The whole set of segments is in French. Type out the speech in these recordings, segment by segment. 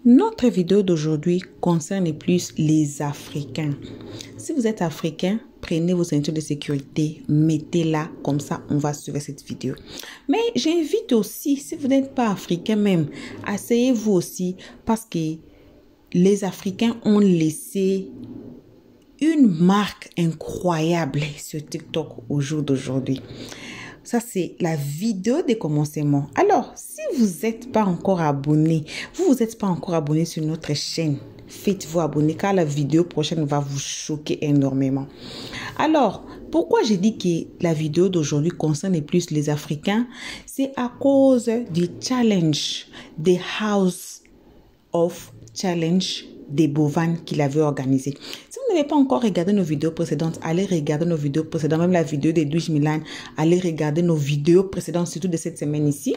Notre vidéo d'aujourd'hui concerne plus les Africains. Si vous êtes Africain, prenez vos ceintures de sécurité, mettez-la, comme ça on va suivre cette vidéo. Mais j'invite aussi, si vous n'êtes pas Africain même, asseyez-vous aussi parce que les Africains ont laissé une marque incroyable sur TikTok au jour d'aujourd'hui. Ça, c'est la vidéo des commencements. Alors, si vous n'êtes pas encore abonné, vous n'êtes pas encore abonné sur notre chaîne, faites-vous abonner car la vidéo prochaine va vous choquer énormément. Alors, pourquoi j'ai dit que la vidéo d'aujourd'hui concerne plus les Africains? C'est à cause du challenge des House of Challenge des Bovans qu'il avait organisé. Si vous n'avez pas encore regardé nos vidéos précédentes, allez regarder nos vidéos précédentes, même la vidéo de Douche Milan, allez regarder nos vidéos précédentes, surtout de cette semaine ici.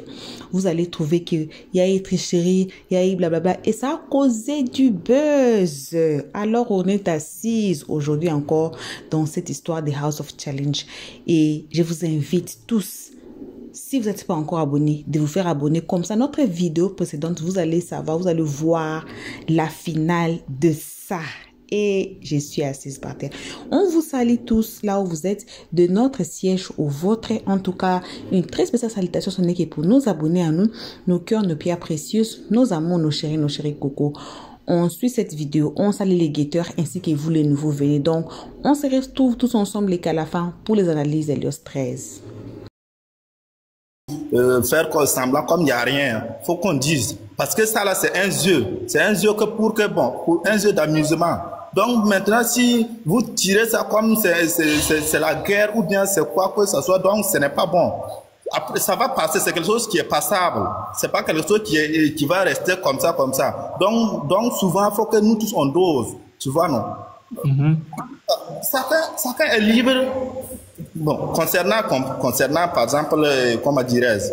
Vous allez trouver qu'il y a eu tricherie, il y a eu blablabla, et ça a causé du buzz. Alors on est assise aujourd'hui encore dans cette histoire des House of Challenge. Et je vous invite tous, si vous n'êtes pas encore abonné, de vous faire abonner. Comme ça, notre vidéo précédente, vous allez savoir, vous allez voir la finale de ça. Et je suis assise par terre. On vous salue tous là où vous êtes, de notre siège au vôtre. En tout cas, une très spéciale salutation, ce n'est que pour nos abonnés à nous, nos cœurs, nos pierres précieuses, nos amours, nos chéris cocos. On suit cette vidéo, on salue les guetteurs ainsi que vous les nouveaux venez. Donc, on se retrouve tous ensemble et qu'à la fin pour les analyses d'Helios 13. Faire semblant comme il n'y a rien, faut qu'on dise, parce que ça là c'est un jeu que pour un jeu d'amusement. Donc maintenant si vous tirez ça comme c'est la guerre ou bien c'est quoi que ce soit, donc ce n'est pas bon. Après ça va passer, c'est quelque chose qui est passable, c'est pas quelque chose qui va rester comme ça. Donc souvent il faut que nous tous on dose, tu vois, non? Chacun est libre. Bon, concernant par exemple, comment dirais-je,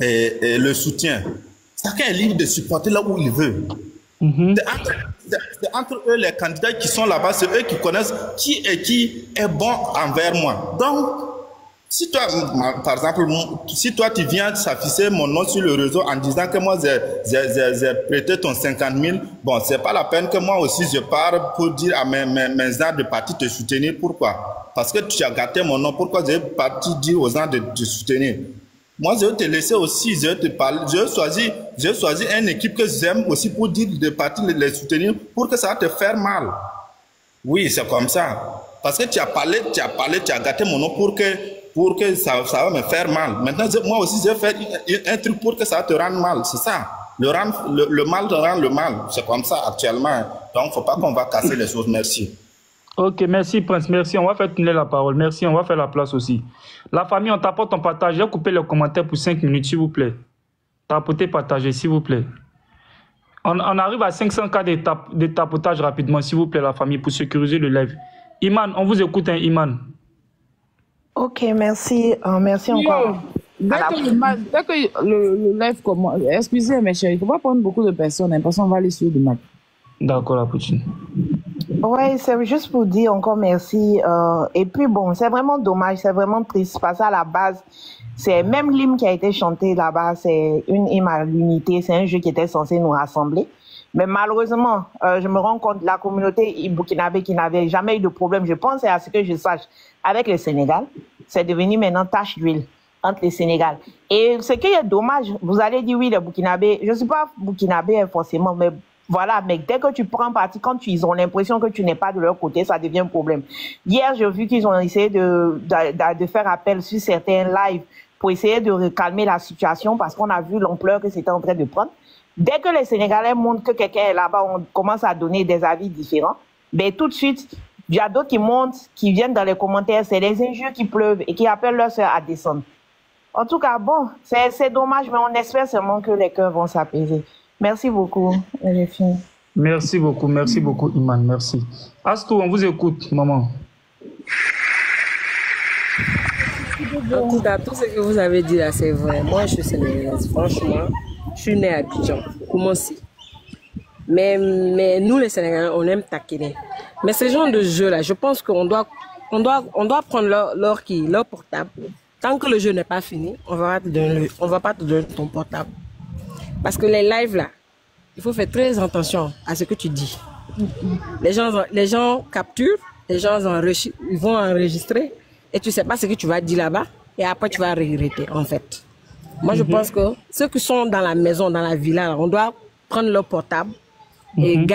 le soutien, chacun est libre de supporter là où il veut. C'est entre eux les candidats qui sont là-bas, c'est eux qui connaissent qui est bon envers moi. Donc, si toi, par exemple, si toi tu viens s'afficher mon nom sur le réseau en disant que moi j'ai prêté ton 50 000, bon, c'est pas la peine que moi aussi je pars pour dire à mes gens de partir te soutenir. Pourquoi? Parce que tu as gâté mon nom. Pourquoi j'ai parti dire aux gens de te soutenir? Moi, je vais te laisser aussi, je vais te parler. J'ai choisi une équipe que j'aime aussi pour dire de partir les soutenir pour que ça va te faire mal. Oui, c'est comme ça. Parce que tu as parlé, tu as gâté mon nom pour que ça va me faire mal. Maintenant, moi aussi, je vais faire un truc pour que ça te rende mal. C'est ça. Le mal te rend le mal. C'est comme ça actuellement. Donc, il ne faut pas qu'on va casser les choses. Merci. Ok, merci Prince, merci. On va faire tourner la parole. Merci, on va faire la place aussi. La famille, on t'apporte ton partage. J'ai coupé les commentaires pour 5 minutes, s'il vous plaît. Tapotez, partagez, s'il vous plaît. On arrive à 500 cas de tapotage rapidement, s'il vous plaît, la famille, pour sécuriser le live. Iman, on vous écoute, hein, Iman. Ok, merci. Merci encore. Dès que le live commence, excusez mes chéris, il ne faut pas prendre beaucoup de personnes, hein, parce qu'on va aller sur le match. D'accord, la poutine. Ouais, c'est juste pour dire encore merci. Et puis bon, c'est vraiment dommage, c'est vraiment triste parce qu'à la base, c'est même l'hymne qui a été chanté là-bas, c'est une hymne à l'unité, c'est un jeu qui était censé nous rassembler. Mais malheureusement, je me rends compte, la communauté burkinabé qui n'avait jamais eu de problème, je pense, et à ce que je sache, avec le Sénégal, c'est devenu maintenant tache d'huile entre le Sénégal. Et ce qui est dommage, vous allez dire oui, les burkinabés, je ne suis pas burkinabé forcément, mais voilà, mais dès que tu prends parti, quand ils ont l'impression que tu n'es pas de leur côté, ça devient un problème. Hier, j'ai vu qu'ils ont essayé de faire appel sur certains lives pour essayer de calmer la situation parce qu'on a vu l'ampleur que c'était en train de prendre. Dès que les Sénégalais montrent que quelqu'un est là-bas, on commence à donner des avis différents. Mais tout de suite, il y a d'autres qui montent, qui viennent dans les commentaires, c'est les injures qui pleuvent et qui appellent leurs sœurs à descendre. En tout cas, bon, c'est dommage, mais on espère seulement que les cœurs vont s'apaiser. Merci beaucoup, les filles. Merci beaucoup, Iman, merci. Astou, on vous écoute, maman. En tout cas, tout ce que vous avez dit là, c'est vrai. Moi, je suis sénégalaise. Franchement, je suis née à Abidjan, Koumassi. Mais nous, les Sénégalais, on aime taquiner. Mais ce genre de jeu-là, je pense qu'on doit prendre leur portable. Tant que le jeu n'est pas fini, on va pas te donner ton portable. Parce que les lives là, il faut faire très attention à ce que tu dis. Les gens capturent, les gens ils vont enregistrer et tu ne sais pas ce que tu vas dire là-bas et après tu vas regretter en fait. Moi je pense que ceux qui sont dans la maison, dans la villa, on doit prendre leur portable et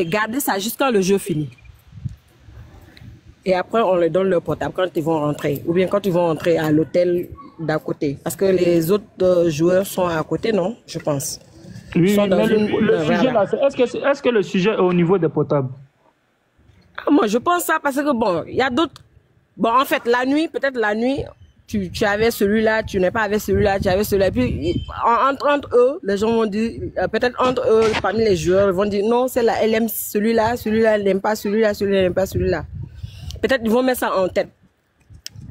garder ça jusqu'à le jeu fini. Et après on leur donne leur portable quand ils vont rentrer ou bien quand ils vont rentrer à l'hôtel d'à côté. Parce que les autres joueurs sont à côté, non? Je pense. Oui, mais le sujet là, est-ce que le sujet est au niveau des portables? Moi, je pense ça parce que bon, il y a d'autres. Bon, en fait, la nuit, peut-être la nuit, tu avais celui-là, tu n'es pas avec celui-là, tu avais celui-là. Puis, entre eux, les gens vont dire, peut-être entre eux, parmi les joueurs, ils vont dire, non, celle-là, elle aime celui-là, celui-là, elle n'aime pas celui-là, celui-là, elle n'aime pas celui-là. Peut-être ils vont mettre ça en tête.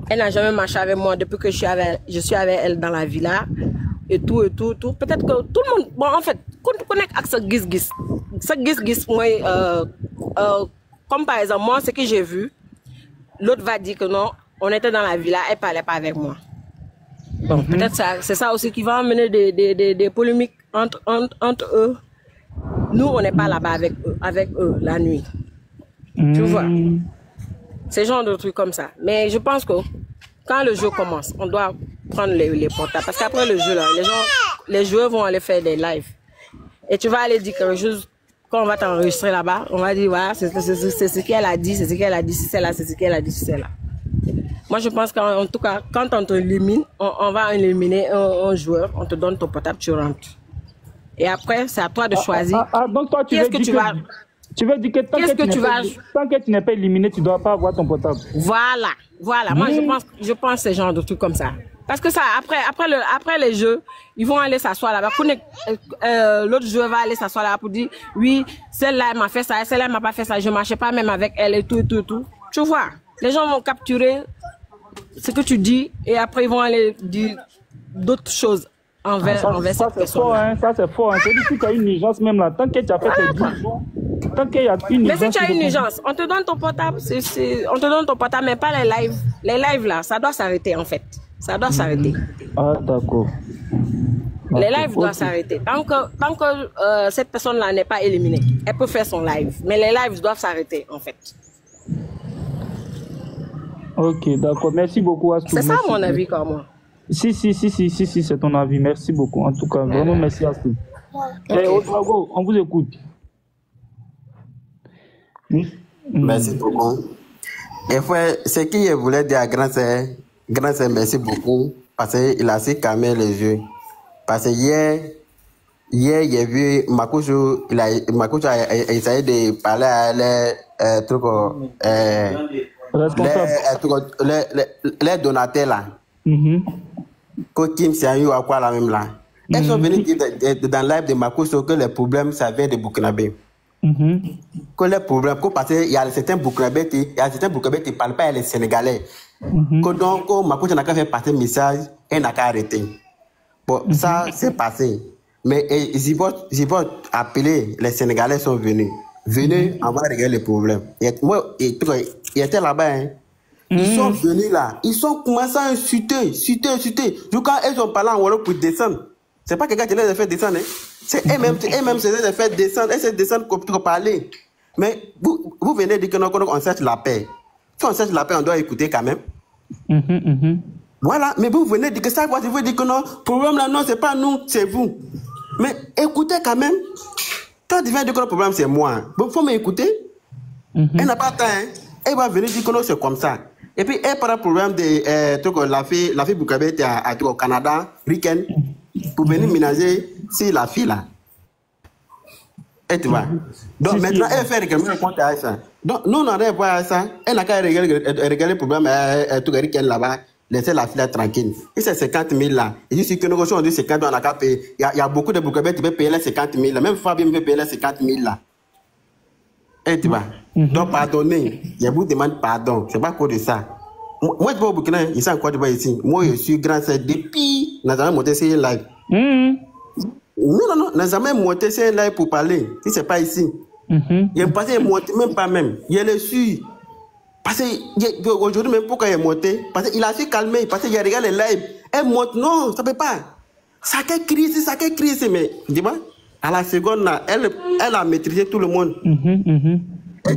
Elle n'a jamais marché avec moi depuis que je suis avec elle dans la villa. Et tout. Peut-être que tout le monde, bon, en fait, quand tu connais avec ça gis, moi, comme par exemple, moi, ce que j'ai vu, l'autre va dire que non, on était dans la villa, elle parlait pas avec moi. Bon, peut-être c'est ça aussi qui va amener des polémiques entre eux. Nous, on n'est pas là-bas avec eux la nuit. Tu vois? C'est genre de trucs comme ça. Mais je pense que quand le jeu commence, on doit prendre les portables. Parce qu'après le jeu, là, les joueurs vont aller faire des lives. Et tu vas aller dire quelque chose, quand on va t'enregistrer là-bas, on va dire, voilà, c'est ce qu'elle a dit, c'est ce qu'elle a dit, c'est celle-là, c'est ce qu'elle a dit, c'est celle-là. Moi, je pense qu'en tout cas, quand on t'élimine, on va éliminer un joueur, on te donne ton portable, tu rentres. Et après, c'est à toi de choisir. Donc toi, tu veux dire que tant que tu n'es pas éliminé, tu ne dois pas avoir ton portable. Voilà. Moi, je pense ce genre de trucs comme ça. Parce que ça, après les jeux, ils vont aller s'asseoir là-bas. L'autre joueur va aller s'asseoir là-bas pour dire, oui, celle-là, elle m'a fait ça, celle-là, elle m'a pas fait ça, je ne marchais pas même avec elle et tout. Tu vois, les gens vont capturer ce que tu dis et après, ils vont aller dire d'autres choses envers cette personne. Ça, c'est fort. C'est-à-dire que tu as une urgence même là. Tant que tu as fait tes 10 jours, tant qu'il y a une urgence. Mais si tu as une urgence, on te donne ton portable, on te donne ton portable, mais pas les lives. Les lives là, ça doit s'arrêter en fait. Ça doit s'arrêter. Ah, d'accord. Les lives doivent s'arrêter. Tant que cette personne-là n'est pas éliminée, elle peut faire son live. Mais les lives doivent s'arrêter en fait. Ok, d'accord. Merci beaucoup, Astou. C'est ça mon avis quand moi. Si, c'est ton avis. Merci beaucoup. En tout cas, vraiment merci, Astou. Okay. Odrago, on vous écoute. Merci beaucoup. Et frère, ce que je voulais dire à grand-sœur, merci beaucoup, parce qu'il a su calmer les yeux. Parce que hier, j'ai vu Makucho, a essayé de parler à les donateurs là. Que Kim Sianyou a quoi là même là. Elles sont venues dire dans le live de Makucho que les problèmes, ça vient de Burkinabé. Que les problèmes, parce qu'il y a certains Burkinabés qui ne parlent pas les Sénégalais. Que donc, Makucho n'a qu'à faire passer le message et n'a qu'à arrêter. Bon, ça, c'est passé. Mais j'y vais appeler, les Sénégalais sont venus. Venez, on va régler les problèmes. Moi, il était là-bas. Hein. Ils sont venus là. Ils sont commencé à insulter. Du coup, ils ont parlé en Wolof pour descendre. C'est pas quelqu'un qui les a fait descendre. Hein. C'est eux-mêmes qui les a fait descendre. Essayer de descendre pour parler. Mais vous venez dire que non, on cherche la paix. Si on cherche la paix, on doit écouter quand même. Voilà. Mais vous venez dire que ça, vous dites que non, le problème là, non, c'est pas nous, c'est vous. Mais écoutez quand même. Quand tu viens dire que le problème, c'est moi. Il faut m'écouter. Elle n'a pas le temps. Hein. Elle va venir dire que non, c'est comme ça. Et puis, elle parle du problème de la fille Boukabé au Canada, Riken, pour venir ménager si la fille là. Et tu vois. Donc maintenant, elle fait régler le compte à ça. Donc nous, on n'arrive pas à ça. Elle n'a qu'à régler le problème à Riken là-bas. Laissez la fille là tranquille. Et c'est 50 000 là. Et je suis que nous, on dit 50 000, on a qu'à payer. Il y a beaucoup de Boukabé qui peuvent payer les 50 000 là. Même Fabien peut payer les 50 000 là. Et tu vois. Donc pardonnez. Je vous demande pardon. C'est pas cause de ça. Moi, je vais au Burkina, ils sont encore ici. Moi, je suis grand, c'est depuis. Nous avons monté sur live. Non, nous avons monté sur live pour parler. Si ce n'est pas ici. Il est passé, il monté, même pas même. Il est su. Parce que aujourd'hui, même pourquoi il est monté, parce qu'il a su calmer, parce qu'il a regardé les lives. Elle monte, non, ça ne peut pas. Ça qu'est crise, mais dis-moi. À la seconde, là, elle a maîtrisé tout le monde.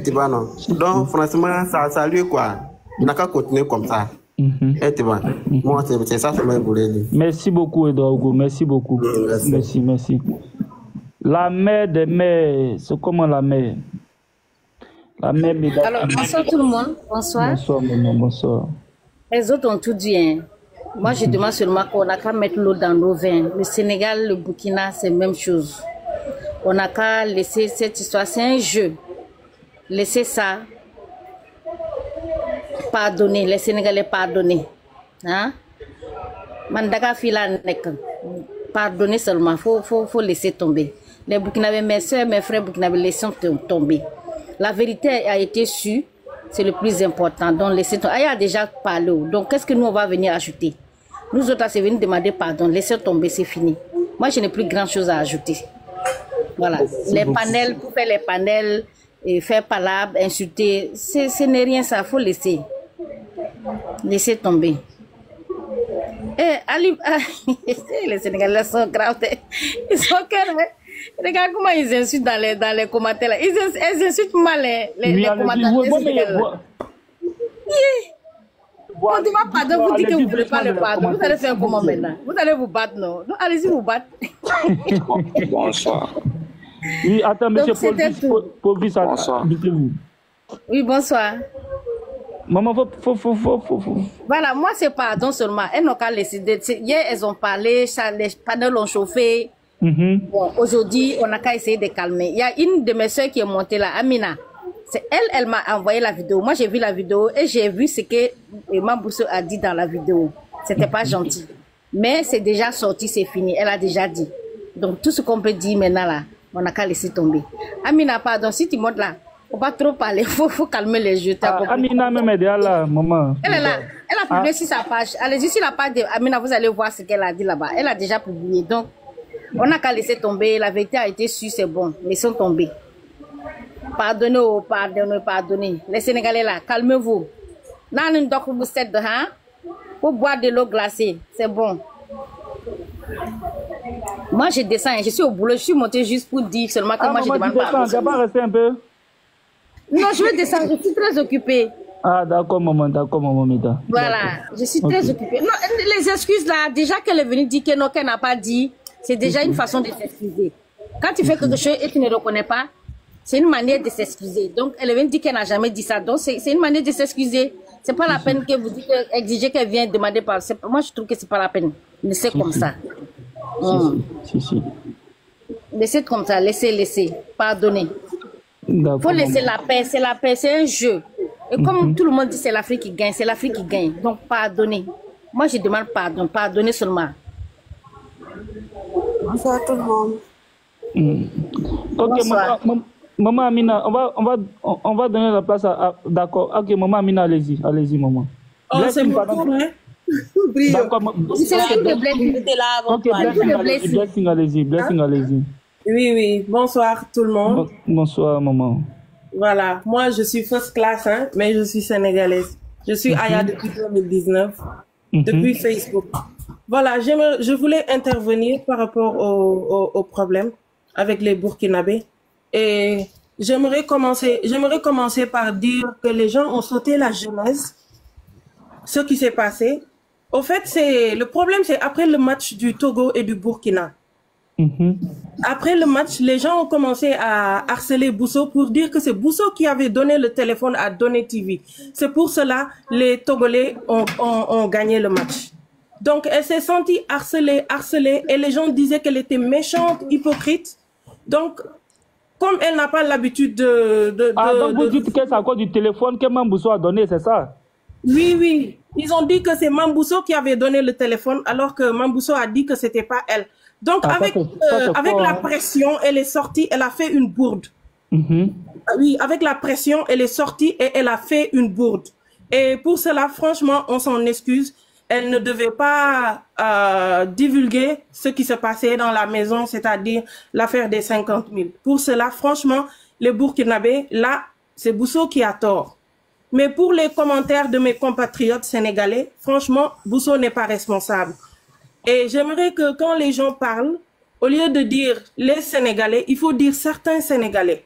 Tu vois, non? Donc, franchement, ça lui, quoi. Il n'a qu'à continuer comme ça. Tu vois. Moi, c'est ça que je voulais dire. Merci beaucoup, Edouard Hugo. Merci beaucoup. Merci. La mère des mères, c'est comment la mère? La mère médaille. Alors, bonsoir tout le monde. Bonsoir. Bonsoir, maman. Bonsoir. Les autres ont tout dit. Hein. Moi, je demande seulement qu'on n'a qu'à mettre l'eau dans nos vins. Le Sénégal, le Burkina, c'est la même chose. On n'a qu'à laisser cette histoire. C'est un jeu. Laissez ça. Pardonner. Les Sénégalais pardonner. Hein? Mandaka fila nek. Pardonner seulement. Faut laisser tomber. Les Burkinabés, mes soeurs, mes frères Burkinabés, laissez tomber. La vérité a été sûre. C'est le plus important. Donc, laissez tomber. Il a déjà parlé. Donc, qu'est-ce que nous, on va venir ajouter? Nous autres, c'est venir demander pardon. Laissez tomber, c'est fini. Moi, je n'ai plus grand-chose à ajouter. Voilà. Les panels, pour faire les panels, et faire palabre, insulter, ce n'est rien ça. Il faut laisser. Laissez tomber. Eh, Ali, les Sénégalais sont graves. Ils sont calmes. Regarde comment ils insultent dans les commentaires. Là. Ils insultent mal les commentateurs. On ne va pas pardon, vous dites que vous ne voulez pas le pardon. Vous allez faire comment maintenant? Vous allez vous battre, non? Allez-y vous battre. Bonsoir. Oui, attends, monsieur Paul, bonsoir. Oui, bonsoir. Maman, faut. Voilà, moi c'est pardon seulement. Elles n'ont qu'à laisser. Hier, elles ont parlé, les panneaux ont chauffé. Bon, aujourd'hui, on n'a qu'à essayer de calmer. Il y a une de mes soeurs qui est montée là, Amina. C'est elle m'a envoyé la vidéo. Moi, j'ai vu la vidéo et j'ai vu ce que Mambousso a dit dans la vidéo. C'était pas gentil. Mais c'est déjà sorti, c'est fini. Elle a déjà dit. Donc, tout ce qu'on peut dire maintenant là, on n'a qu'à laisser tomber. Amina, pardon, si tu montes là, faut pas trop parler, faut calmer les jeux. Amina même est là, maman. Elle est là. Elle a publié sur sa page. Allez-y sur la page de Amina, vous allez voir ce qu'elle a dit là-bas. Elle a déjà publié. Donc, on n'a qu'à laisser tomber. La vérité a été sûre, c'est bon. Laissons tomber. Pardonnez. Les Sénégalais là, calmez-vous. Pour boire de l'eau glacée, c'est bon. Moi, je descends, je suis au boulot, je suis montée juste pour dire seulement que moi, je demande pardon. Tu vas pas rester un peu? Non, je vais descendre, je suis très occupée. Ah, d'accord, maman, Mida. Voilà, je suis très occupée. Non, les excuses là, déjà qu'elle est venue dire que non, qu'elle n'a pas dit, c'est déjà une façon de s'excuser. Quand tu fais quelque chose et tu ne reconnais pas, c'est une manière de s'excuser. Donc, elle est venue dire qu'elle n'a jamais dit ça. Donc, c'est une manière de s'excuser. C'est pas la peine que vous dites, exiger qu'elle vienne demander pardon. Moi, je trouve que c'est pas la peine. Laissez comme ça. Si. Laissez comme ça, laissez. Pardonnez. Faut laisser la paix, c'est un jeu. Et comme tout le monde dit, c'est l'Afrique qui gagne, Donc, pardonnez. Moi, je demande pardon, pardonnez seulement. Bonsoir tout le monde. Ok, maman Amina, on va donner la place à d'accord. Ok, maman Amina, allez-y, maman. Oh, c'est bon, hein? Blessing, allez-y. Oui, bonsoir tout le monde. Bonsoir, maman. Voilà, moi je suis first class, hein, mais je suis sénégalaise. Je suis Aya depuis 2019, depuis Facebook. Voilà, je voulais intervenir par rapport au problème avec les Burkinabés. Et j'aimerais commencer par dire que les gens ont sauté la genèse, ce qui s'est passé. Au fait, le problème, c'est après le match du Togo et du Burkina. Après le match, les gens ont commencé à harceler Bousso pour dire que c'est Bousso qui avait donné le téléphone à Donné TV. C'est pour cela les Togolais ont gagné le match. Donc, elle s'est sentie harcelée, et les gens disaient qu'elle était méchante, hypocrite. Donc, comme elle n'a pas l'habitude donc vous dites que c'est à cause du téléphone que Mambousso a donné, c'est ça? Oui. Ils ont dit que c'est Mambousso qui avait donné le téléphone, alors que Mambousso a dit que c'était pas elle. Donc, avec la pression, elle est sortie, elle a fait une bourde. Oui, avec la pression, elle est sortie et elle a fait une bourde. Et pour cela, franchement, on s'en excuse. Elle ne devait pas divulguer ce qui se passait dans la maison, c'est-à-dire l'affaire des 50 000. Pour cela, franchement, les Burkinabés, là, c'est Bousso qui a tort. Mais pour les commentaires de mes compatriotes sénégalais, franchement, Bousso n'est pas responsable. Et j'aimerais que quand les gens parlent, au lieu de dire les Sénégalais, il faut dire certains Sénégalais.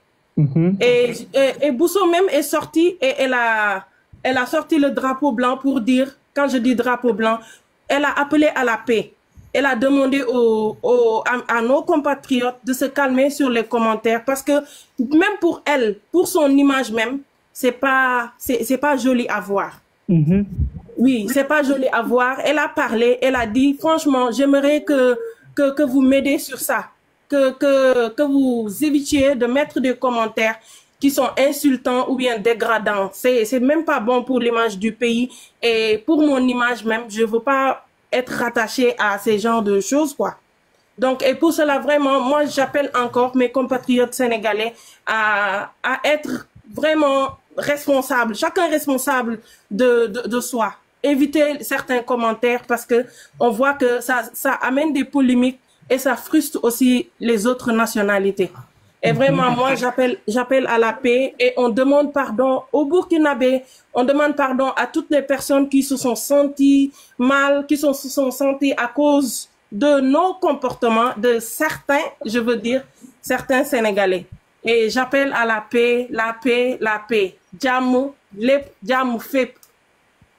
Et Bousso même est sortie et elle a sorti le drapeau blanc pour dire, quand je dis drapeau blanc, elle a appelé à la paix. Elle a demandé à nos compatriotes de se calmer sur les commentaires parce que même pour elle, pour son image même, c'est pas joli à voir. Oui, c'est pas joli à voir. Elle a parlé, elle a dit, franchement, j'aimerais que vous m'aidez sur ça. Que vous évitiez de mettre des commentaires qui sont insultants ou bien dégradants. C'est même pas bon pour l'image du pays. Et pour mon image même, je veux pas être rattachée à ces genres de choses, quoi. Donc, et pour cela, vraiment, moi, j'appelle encore mes compatriotes sénégalais à être vraiment responsables, chacun responsable de soi. Éviter certains commentaires parce que on voit que ça amène des polémiques et ça frustre aussi les autres nationalités. Et vraiment, moi, j'appelle à la paix et on demande pardon au Burkinabé, on demande pardon à toutes les personnes qui se sont senties mal, qui se sont senties à cause de nos comportements, de certains, je veux dire, certains Sénégalais. Et j'appelle à la paix, la paix, la paix. Djamou, lep, djamou, fep.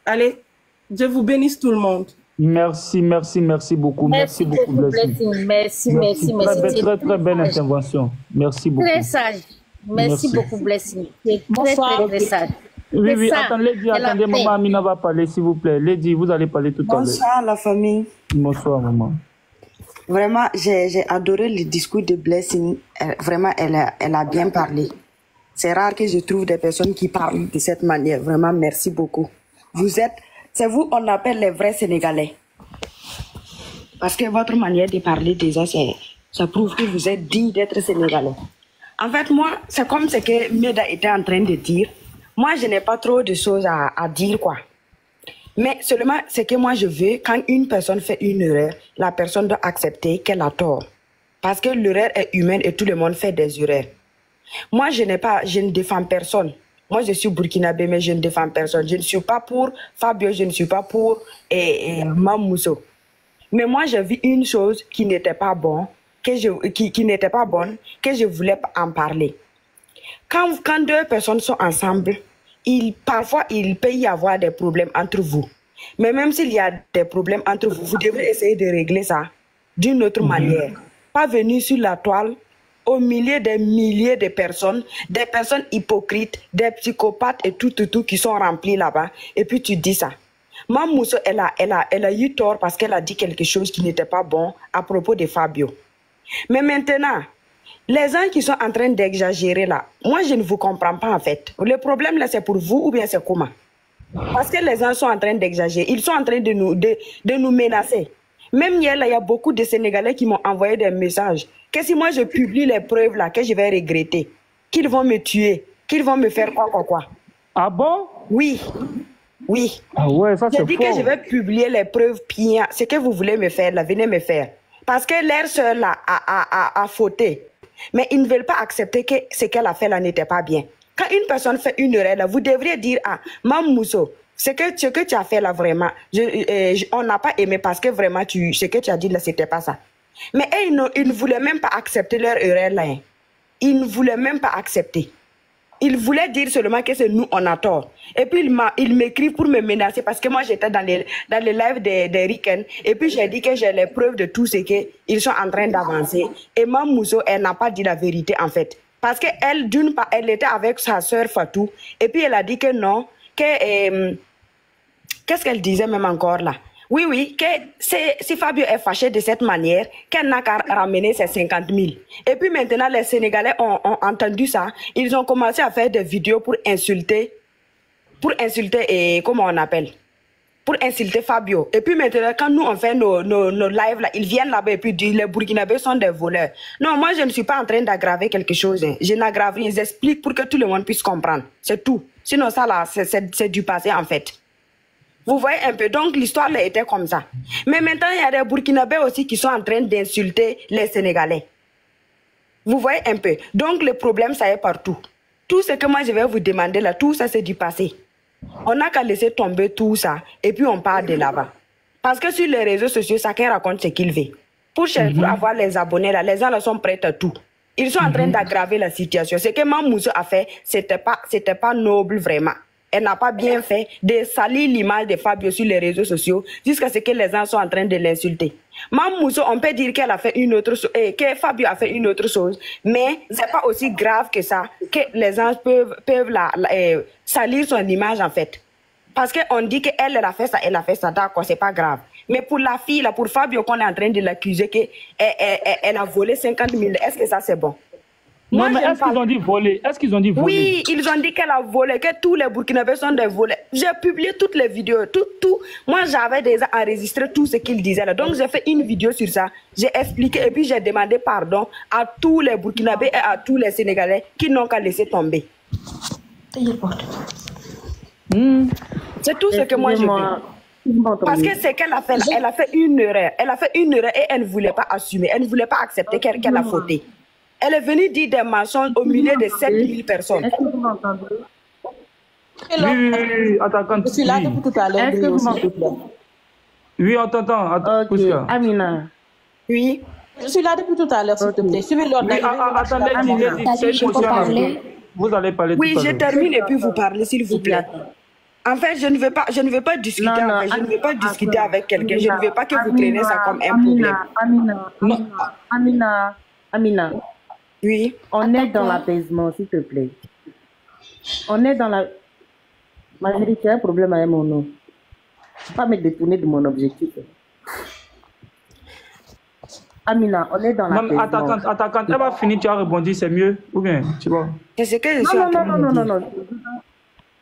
Allez, je vous bénisse tout le monde. Merci beaucoup. Merci beaucoup, Blessing. Merci. Très belle intervention. Merci beaucoup. Très sage. Merci beaucoup, Blessing. Très sage. Oui, attendez, maman Amina va parler, s'il vous plaît. Lady, vous allez parler tout à l'heure. Bonsoir, la famille. Bonsoir, maman. Vraiment, j'ai adoré le discours de Blessing. Vraiment, elle a bien parlé. C'est rare que je trouve des personnes qui parlent de cette manière. Vraiment, merci beaucoup. C'est vous, on appelle les vrais Sénégalais. Parce que votre manière de parler, déjà, ça prouve que vous êtes digne d'être Sénégalais. En fait, moi, c'est comme ce que Meda était en train de dire. Moi, je n'ai pas trop de choses à dire, quoi. Mais seulement, c'est que moi, je veux, quand une personne fait une erreur, la personne doit accepter qu'elle a tort. Parce que l'erreur est humaine et tout le monde fait des erreurs. Moi, je ne défends personne. Moi, je suis burkinabé, mais je ne défends personne. Je ne suis pas pour Fabio, je ne suis pas pour Mamousso. Mais moi, j'ai vu une chose qui n'était pas bonne, que je voulais en parler. Quand deux personnes sont ensemble, parfois, il peut y avoir des problèmes entre vous. Mais même s'il y a des problèmes entre vous, vous devrez essayer de régler ça d'une autre manière. Pas venir sur la toile au milieu des milliers de personnes, des personnes hypocrites, des psychopathes et tout qui sont remplis là-bas. Et puis tu dis ça. Mamousso, elle a eu tort parce qu'elle a dit quelque chose qui n'était pas bon à propos de Fabio. Mais maintenant, les gens qui sont en train d'exagérer là, moi je ne vous comprends pas en fait. Le problème là, c'est pour vous ou bien c'est comment? Parce que les gens sont en train d'exagérer. Ils sont en train de nous menacer. Même hier, là, il y a beaucoup de Sénégalais qui m'ont envoyé des messages. Que si moi je publie les preuves là, que je vais regretter, qu'ils vont me tuer, qu'ils vont me faire quoi. Ah bon? Oui. Ah ouais, ça c'est fort. Je dis que je vais publier les preuves pires. Ce que vous voulez me faire, là, venez me faire. Parce que leur soeur là a fauté. Mais ils ne veulent pas accepter que ce qu'elle a fait là n'était pas bien. Quand une personne fait une erreur là, vous devriez dire, Mamousso, ce que tu as fait là vraiment, on n'a pas aimé parce que vraiment ce que tu as dit là, c'était pas ça. Mais ils ne voulaient même pas accepter leur erreur là. Hein. Ils ne voulaient même pas accepter. Ils voulaient dire seulement que c'est nous, on a tort. Et puis ils m'écrivent pour me menacer parce que moi j'étais dans les lives des Riken. Et puis j'ai dit que j'ai les preuves de tout ce qu'ils sont en train d'avancer. Et Mamousso, elle n'a pas dit la vérité en fait. Parce qu'elle, d'une part, elle était avec sa sœur Fatou. Et puis elle a dit que non, que... Qu'est-ce qu'elle disait même encore là? Oui, que si Fabio est fâché de cette manière, qu'elle n'a qu'à ramener ses 50 000. Et puis maintenant, les Sénégalais ont entendu ça. Ils ont commencé à faire des vidéos pour insulter, et comment on appelle? Pour insulter Fabio. Et puis maintenant, quand nous on fait nos lives là, ils viennent là-bas et puis disent les Burkinabés sont des voleurs. Non, moi je ne suis pas en train d'aggraver quelque chose. Hein. Je n'aggrave rien, j'explique pour que tout le monde puisse comprendre. C'est tout. Sinon ça là, c'est du passé en fait. Vous voyez un peu, donc l'histoire là était comme ça. Mais maintenant, il y a des Burkinabés aussi qui sont en train d'insulter les Sénégalais. Vous voyez un peu. Donc le problème, ça est partout. Tout ce que moi je vais vous demander là, tout ça c'est du passé. On n'a qu'à laisser tomber tout ça et puis on part de là-bas. Parce que sur les réseaux sociaux, chacun raconte ce qu'il veut. pour avoir les abonnés, là, les gens là sont prêts à tout. Ils sont en train d'aggraver la situation. Ce que Mamouzo a fait, c'était pas noble vraiment. Elle n'a pas bien fait de salir l'image de Fabio sur les réseaux sociaux jusqu'à ce que les gens soient en train de l'insulter. Mamouzo, on peut dire qu'elle a fait une autre chose, que Fabio a fait une autre chose, mais c'est pas aussi grave que ça, que les gens peuvent salir son image en fait. Parce qu'on dit qu'elle a fait ça, d'accord, c'est pas grave. Mais pour la fille, là, pour Fabio, qu'on est en train de l'accuser qu'elle a volé 50 000, est-ce que ça c'est bon? Non, mais est-ce qu'ils ont dit voler? Est-ce qu'ils ont dit voler? Oui, ils ont dit qu'elle a volé, que tous les Burkinabés sont des volés. J'ai publié toutes les vidéos, tout. Moi, j'avais déjà enregistré tout ce qu'ils disaient là. Donc, j'ai fait une vidéo sur ça. J'ai expliqué et puis j'ai demandé pardon à tous les Burkinabés et à tous les Sénégalais qui n'ont qu'à laisser tomber. C'est tout ce que moi je veux. Parce que c'est qu'elle a fait, elle a fait une erreur. Elle a fait une erreur et elle ne voulait pas assumer. Elle ne voulait pas accepter qu'elle a fauté. Elle est venue dire des mensonges au milieu de 7000 personnes. Est-ce que vous m'entendez? Oui, attends, je suis là depuis tout à l'heure. Est-ce que vous m'entendez? Oui, on t'entend. Ok, Amina. Oui. Je suis là depuis tout à l'heure, s'il te plaît. Suivez l'ordre. Attendez, vous allez parler. Oui, je termine et puis vous parlez, s'il vous plaît. En fait, je ne veux pas discuter, je ne veux pas discuter avec quelqu'un. Je ne veux pas que vous preniez ça comme un problème. Amina. Oui. On est dans l'apaisement, s'il te plaît. On est dans la... Ma chérie, tu as un problème avec mon nom. Je ne vais pas me détourner de mon objectif. Amina, on est dans l'apaisement. Attends, quand elle va finir, tu as rebondi, c'est mieux? Ou bien, tu vois? C'est ce que je suis en train de dire. Non.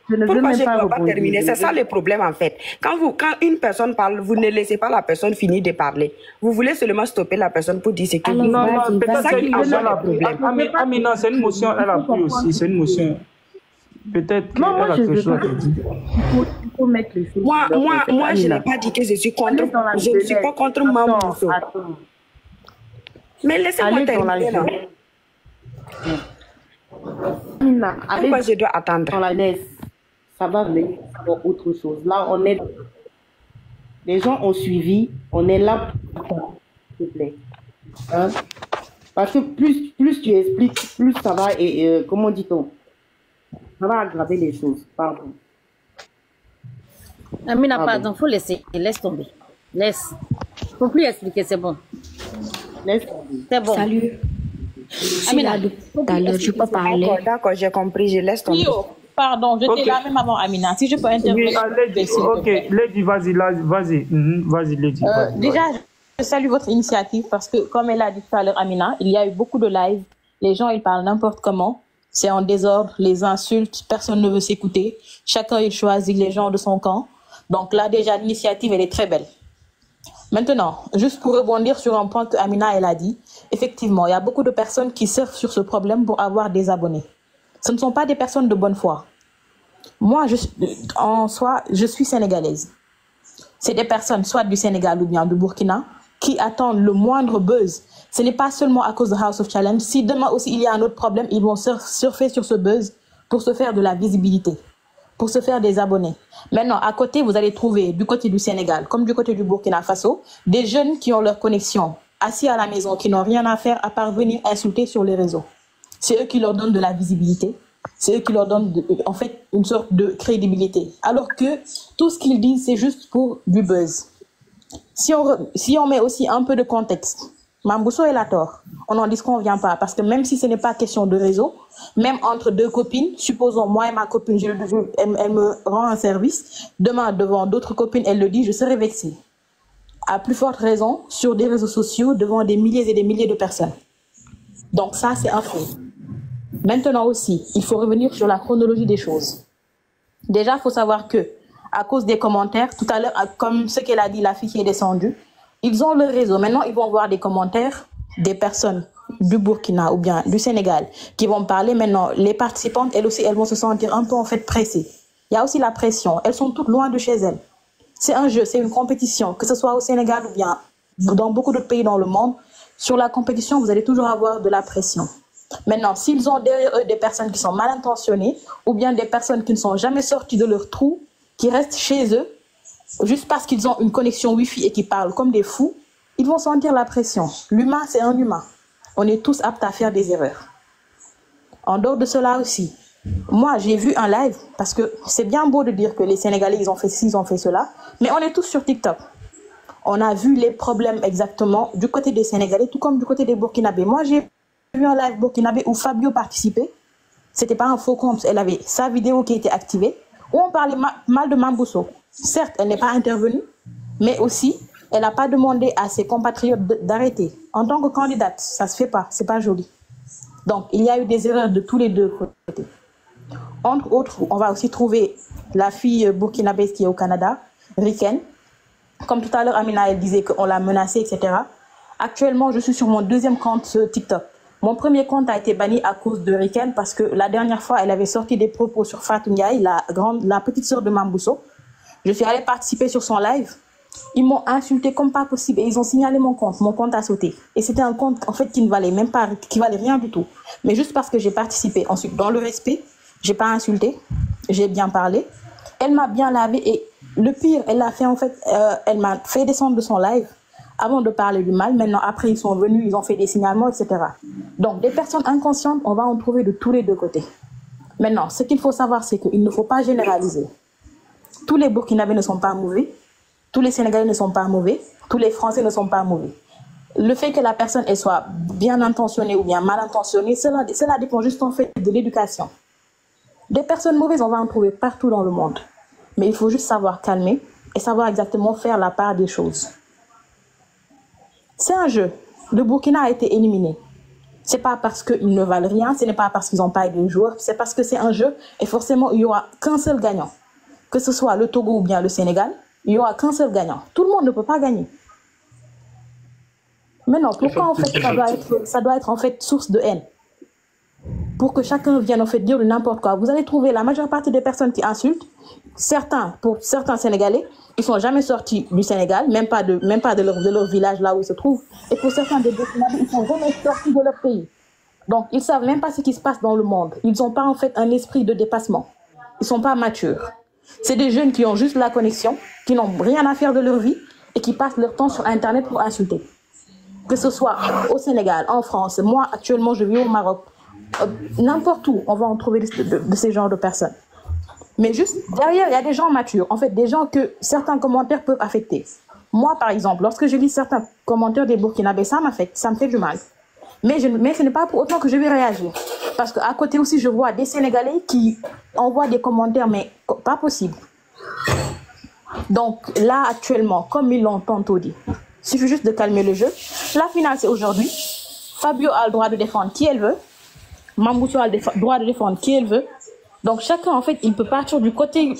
Je ne veux même pas terminer. C'est ça le problème en fait. Quand une personne parle, vous ne laissez pas la personne finir de parler. Vous voulez seulement stopper la personne pour dire ce que vous voulez. Non, peut-être c'est une motion. Amina, c'est une motion, elle a pris aussi. C'est une motion. Peut-être qu'elle a quelque chose à dire. Il faut mettre les choses. Moi, je n'ai pas dit que je suis contre. Je ne suis pas contre Mamouzo. Mais laissez-moi terminer là. Amina, pourquoi je dois attendre? On la laisse. Ça va venir pour autre chose. Là, on est... Les gens ont suivi. On est là pour... S'il te plaît. Hein? Parce que plus tu expliques, plus ça va... comment dit-on? Ça va aggraver les choses. Pardon. Amina, pardon. Faut laisser. Laisse tomber. Laisse. Faut plus expliquer, c'est bon. Laisse tomber. C'est bon. Salut. Amina, tout à l'heure, je peux parler. D'accord, j'ai compris. Je laisse tomber. Pardon, j'étais là même avant Amina. Si je peux intervenir. Ok, Lady, vas-y, Lady. Déjà, je salue votre initiative parce que, comme elle a dit tout à l'heure, Amina, il y a eu beaucoup de lives. Les gens, ils parlent n'importe comment. C'est en désordre, les insultes, personne ne veut s'écouter. Chacun, il choisit les gens de son camp. Donc là, déjà, l'initiative, elle est très belle. Maintenant, juste pour rebondir sur un point que Amina, elle a dit, effectivement, il y a beaucoup de personnes qui surfent sur ce problème pour avoir des abonnés. Ce ne sont pas des personnes de bonne foi. Moi, en soi, je suis sénégalaise. C'est des personnes, soit du Sénégal ou bien du Burkina, qui attendent le moindre buzz. Ce n'est pas seulement à cause de House of Challenge. Si demain aussi il y a un autre problème, ils vont surfer sur ce buzz pour se faire de la visibilité, pour se faire des abonnés. Maintenant, à côté, vous allez trouver du côté du Sénégal, comme du côté du Burkina Faso, des jeunes qui ont leur connexion, assis à la maison, qui n'ont rien à faire à part venir insulter sur les réseaux. C'est eux qui leur donnent de la visibilité. C'est eux qui leur donnent, en fait, une sorte de crédibilité. Alors que tout ce qu'ils disent, c'est juste pour du buzz. Si on met aussi un peu de contexte, Mamouzo elle a tort. On n'en disconvient pas. Parce que même si ce n'est pas question de réseau, même entre deux copines, supposons moi et ma copine, elle me rend un service. Demain, devant d'autres copines, elle le dit, je serai vexée. À plus forte raison, sur des réseaux sociaux, devant des milliers et des milliers de personnes. Donc ça, c'est un fait. Maintenant aussi, il faut revenir sur la chronologie des choses. Déjà, il faut savoir que, à cause des commentaires, tout à l'heure, comme ce qu'elle a dit, la fille qui est descendue, ils ont le réseau. Maintenant, ils vont voir des commentaires des personnes du Burkina ou bien du Sénégal qui vont parler. Maintenant, les participantes, elles aussi, elles vont se sentir un peu en fait pressées. Il y a aussi la pression. Elles sont toutes loin de chez elles. C'est un jeu, c'est une compétition, que ce soit au Sénégal ou bien dans beaucoup d'autres pays dans le monde. Sur la compétition, vous allez toujours avoir de la pression. Maintenant, s'ils ont derrière eux des personnes qui sont mal intentionnées ou bien des personnes qui ne sont jamais sorties de leur trou, qui restent chez eux, juste parce qu'ils ont une connexion Wi-Fi et qui parlent comme des fous, ils vont sentir la pression. L'humain, c'est un humain. On est tous aptes à faire des erreurs. En dehors de cela aussi, moi, j'ai vu un live, parce que c'est bien beau de dire que les Sénégalais, ils ont fait ci, ils ont fait cela, mais on est tous sur TikTok. On a vu les problèmes exactement du côté des Sénégalais, tout comme du côté des Burkinabés. Moi, j'ai vu un live burkinabé où Fabio participait. C'était pas un faux compte, elle avait sa vidéo qui était activée, où on parlait mal de Mambousso. Certes, elle n'est pas intervenue, mais aussi, elle n'a pas demandé à ses compatriotes d'arrêter. En tant que candidate, ça se fait pas, c'est pas joli. Donc, il y a eu des erreurs de tous les deux côtés. Entre autres, on va aussi trouver la fille burkinabé qui est au Canada, Riken. Comme tout à l'heure, Amina, elle disait qu'on l'a menacée, etc. Actuellement, je suis sur mon deuxième compte TikTok. Mon premier compte a été banni à cause de Riken parce que la dernière fois, elle avait sorti des propos sur Fatou Ndiaye, la petite sœur de Mambousso. Je suis allée participer sur son live. Ils m'ont insulté comme pas possible et ils ont signalé mon compte. Mon compte a sauté. Et c'était un compte en fait qui ne valait même pas, qui valait rien du tout. Mais juste parce que j'ai participé. Ensuite, dans le respect, j'ai pas insulté, j'ai bien parlé. Elle m'a bien lavé et le pire, elle a fait en fait, elle m'a fait descendre de son live avant de parler du mal. Maintenant, après, ils sont venus, ils ont fait des signalements, etc. Donc, des personnes inconscientes, on va en trouver de tous les deux côtés. Maintenant, ce qu'il faut savoir, c'est qu'il ne faut pas généraliser. Tous les Burkinabés ne sont pas mauvais. Tous les Sénégalais ne sont pas mauvais. Tous les Français ne sont pas mauvais. Le fait que la personne elle soit bien intentionnée ou bien mal intentionnée, cela dépend juste en fait de l'éducation. Des personnes mauvaises, on va en trouver partout dans le monde. Mais il faut juste savoir calmer et savoir exactement faire la part des choses. C'est un jeu. Le Burkina a été éliminé. C'est pas parce qu'ils ne valent rien, ce n'est pas parce qu'ils n'ont pas de joueurs, c'est parce que c'est un jeu et forcément il n'y aura qu'un seul gagnant. Que ce soit le Togo ou bien le Sénégal, il n'y aura qu'un seul gagnant. Tout le monde ne peut pas gagner. Maintenant, pourquoi en fait ça doit être en fait source de haine? Pour que chacun vienne en fait dire n'importe quoi. Vous allez trouver la majeure partie des personnes qui insultent. Pour certains Sénégalais, ils sont jamais sortis du Sénégal, même pas de leur village là où ils se trouvent. Et pour certains des Burkinabés, ils sont jamais sortis de leur pays. Donc ils savent même pas ce qui se passe dans le monde. Ils n'ont pas en fait un esprit de dépassement. Ils sont pas matures. C'est des jeunes qui ont juste la connexion, qui n'ont rien à faire de leur vie et qui passent leur temps sur Internet pour insulter. Que ce soit au Sénégal, en France, moi actuellement je vis au Maroc. N'importe où, on va en trouver de ces genres de personnes. Mais juste derrière, il y a des gens matures. En fait, des gens que certains commentaires peuvent affecter. Moi, par exemple, lorsque je lis certains commentaires des Burkinabés, ça m'affecte, ça me fait du mal. Mais ce n'est pas pour autant que je vais réagir. Parce qu'à côté aussi, je vois des Sénégalais qui envoient des commentaires, mais pas possible. Donc là, actuellement, comme ils l'ont tantôt dit, il suffit juste de calmer le jeu. La finale, c'est aujourd'hui. Fabio a le droit de défendre qui elle veut. Mambousso a le droit de défendre qui elle veut. Donc chacun, en fait, il peut partir du côté...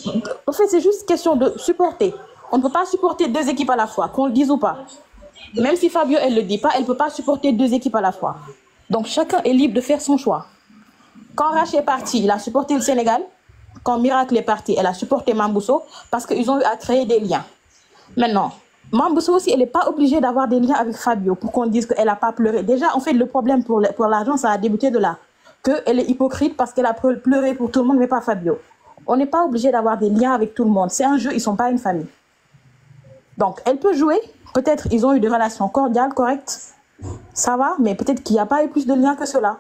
En fait, c'est juste question de supporter. On ne peut pas supporter deux équipes à la fois, qu'on le dise ou pas. Même si Fabio, elle ne le dit pas, elle ne peut pas supporter deux équipes à la fois. Donc chacun est libre de faire son choix. Quand Rach est parti, il a supporté le Sénégal. Quand Miracle est parti, elle a supporté Mambousso parce qu'ils ont eu à créer des liens. Maintenant, Mambousso aussi, elle n'est pas obligée d'avoir des liens avec Fabio pour qu'on dise qu'elle n'a pas pleuré. Déjà, en fait, le problème pour l'argent, ça a débuté de là. Qu'elle est hypocrite parce qu'elle a pleuré pour tout le monde, mais pas Fabio. On n'est pas obligé d'avoir des liens avec tout le monde. C'est un jeu, ils ne sont pas une famille. Donc, elle peut jouer. Peut-être ils ont eu des relations cordiales, correctes. Ça va, mais peut-être qu'il n'y a pas eu plus de liens que cela.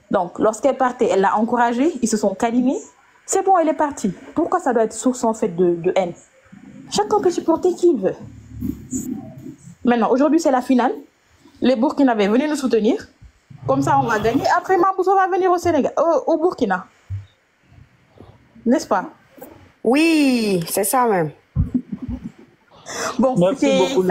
Donc, lorsqu'elle partait, elle l'a encouragée. Ils se sont câlinés. C'est bon, elle est partie. Pourquoi ça doit être source, en fait, de haine? Chacun peut supporter qui il veut. Maintenant, aujourd'hui, c'est la finale. Les Burkinabés, venez nous soutenir. Comme ça, on va gagner. Après, Mambousso va venir au Sénégal, au Burkina. N'est-ce pas? Oui, c'est ça même. Bon, merci beaucoup,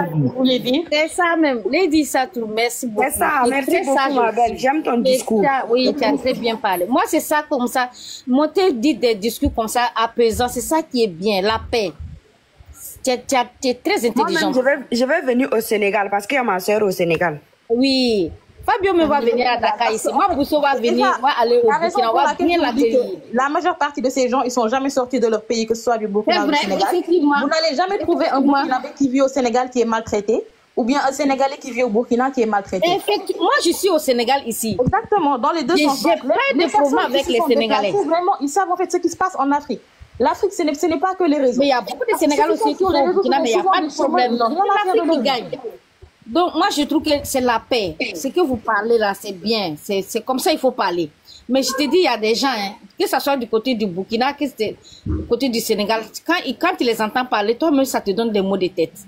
Lady. C'est ça même. Lady Satou, merci beaucoup. C'est ça, merci beaucoup, ma belle. J'aime ton discours. Oui, tu as très bien parlé. Moi, c'est ça comme ça. Moi, te dit des discours comme ça à présent, c'est ça qui est bien, la paix. Tu es très intelligent. Moi-même, je vais venir au Sénégal parce qu'il y a ma soeur au Sénégal. Oui. Fabio me va venir à Dakar ici. Moi, Bousso va venir, moi aller au Burkina, on va bien l'accueillir. La majeure partie de ces gens, ils sont jamais sortis de leur pays, que ce soit du Burkina ou du Sénégal. Vous n'allez jamais trouver un Burkinabé qui vit au Sénégal qui est maltraité, ou bien un Sénégalais qui vit au Burkina qui est maltraité. Effectivement, moi je suis au Sénégal ici. Exactement, dans les deux sens. J'ai pas de problème avec les Sénégalais. Vraiment, ils savent en fait ce qui se passe en Afrique. L'Afrique, ce n'est pas que les réseaux. Mais il y a beaucoup de Sénégalais aussi qui sont au Burkina, mais il n'y a pas de problème. C'est l'Afrique qui gagne. Donc, moi, je trouve que c'est la paix. Ce que vous parlez là, c'est bien. C'est comme ça il faut parler. Mais je te dis, il y a des gens, hein, que ce soit du côté du Burkina, que c'est du côté du Sénégal, quand tu les entends parler, toi-même, ça te donne des mots de tête.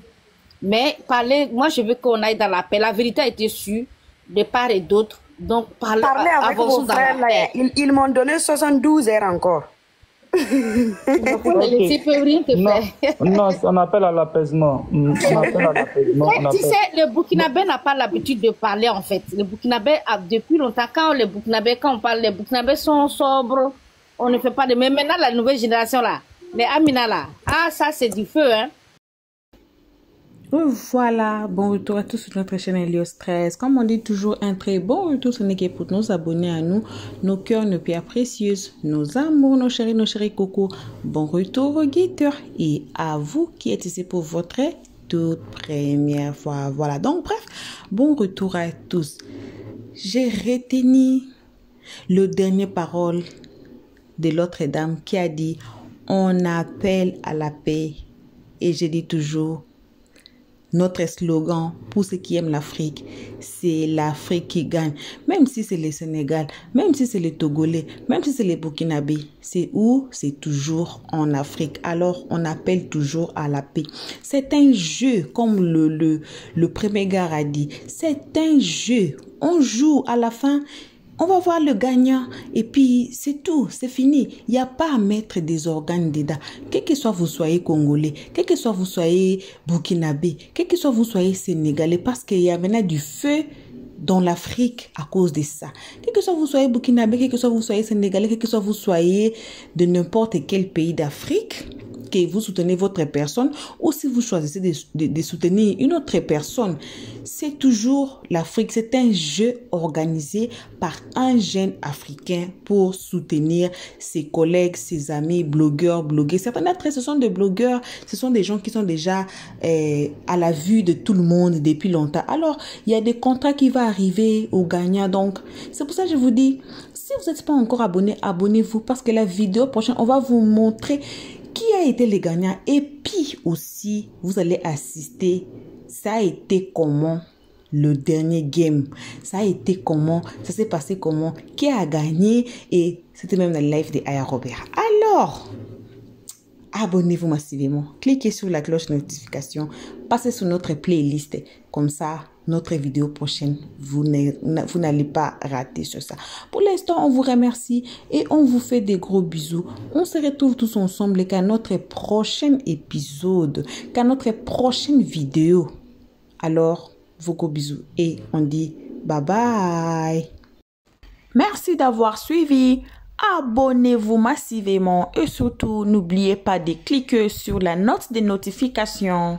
Mais parler, moi, je veux qu'on aille dans la paix. La vérité a été sûre de part et d'autre. Donc, parler avec vos frères, là, ils m'ont donné 72 heures encore. Non, on appelle à l'apaisement. Tu sais, le Burkinabé n'a pas l'habitude de parler en fait. Le Burkinabé a depuis longtemps, quand on parle, les Burkinabés sont sobres. On ne fait pas de... Mais maintenant, la nouvelle génération là, les Amina là, ah ça c'est du feu hein. Voilà, bon retour à tous sur notre chaîne Elios 13. Comme on dit toujours, un très bon retour, ce n'est que pour nos abonnés à nous, nos cœurs, nos pierres précieuses, nos amours, nos chéris cocos. Bon retour aux guetteurs et à vous qui êtes ici pour votre toute première fois. Voilà, donc bref, bon retour à tous. J'ai retenu le dernier parole de l'autre dame qui a dit « On appelle à la paix » et je dis toujours notre slogan pour ceux qui aiment l'Afrique, c'est l'Afrique qui gagne. Même si c'est le Sénégal, même si c'est les Togolais, même si c'est les Burkinabés, c'est où? C'est toujours en Afrique. Alors, on appelle toujours à la paix. C'est un jeu, comme le premier gars a dit. C'est un jeu. On joue à la fin. On va voir le gagnant et puis c'est tout, c'est fini. Il n'y a pas à mettre des organes dedans. Quel que soit vous soyez Congolais, quel que soit vous soyez Burkinabé, quel que soit vous soyez Sénégalais, parce qu'il y a maintenant du feu dans l'Afrique à cause de ça. Quel que soit vous soyez Burkinabé, quel que soit vous soyez Sénégalais, quel que soit vous soyez de n'importe quel pays d'Afrique, que vous soutenez votre personne ou si vous choisissez de soutenir une autre personne, c'est toujours l'Afrique. C'est un jeu organisé par un jeune Africain pour soutenir ses collègues, ses amis, blogueurs, blogueuses. Certains d'entre eux, ce sont des blogueurs, ce sont des gens qui sont déjà à la vue de tout le monde depuis longtemps. Alors, il y a des contrats qui vont arriver aux gagnants. Donc, c'est pour ça que je vous dis, si vous n'êtes pas encore abonné, abonnez-vous parce que la vidéo prochaine, on va vous montrer qui a été les gagnants et puis aussi vous allez assister, ça a été comment le dernier game, ça a été comment, ça s'est passé comment, qui a gagné et c'était même dans le live de Aya Robert. Alors, abonnez-vous massivement, cliquez sur la cloche de notification, passez sur notre playlist, comme ça notre vidéo prochaine, vous n'allez pas rater sur ça. Pour l'instant, on vous remercie et on vous fait des gros bisous. On se retrouve tous ensemble qu'à notre prochain épisode, qu'à notre prochaine vidéo. Alors, vos gros bisous et on dit bye bye. Merci d'avoir suivi. Abonnez-vous massivement et surtout, n'oubliez pas de cliquer sur la note de notification.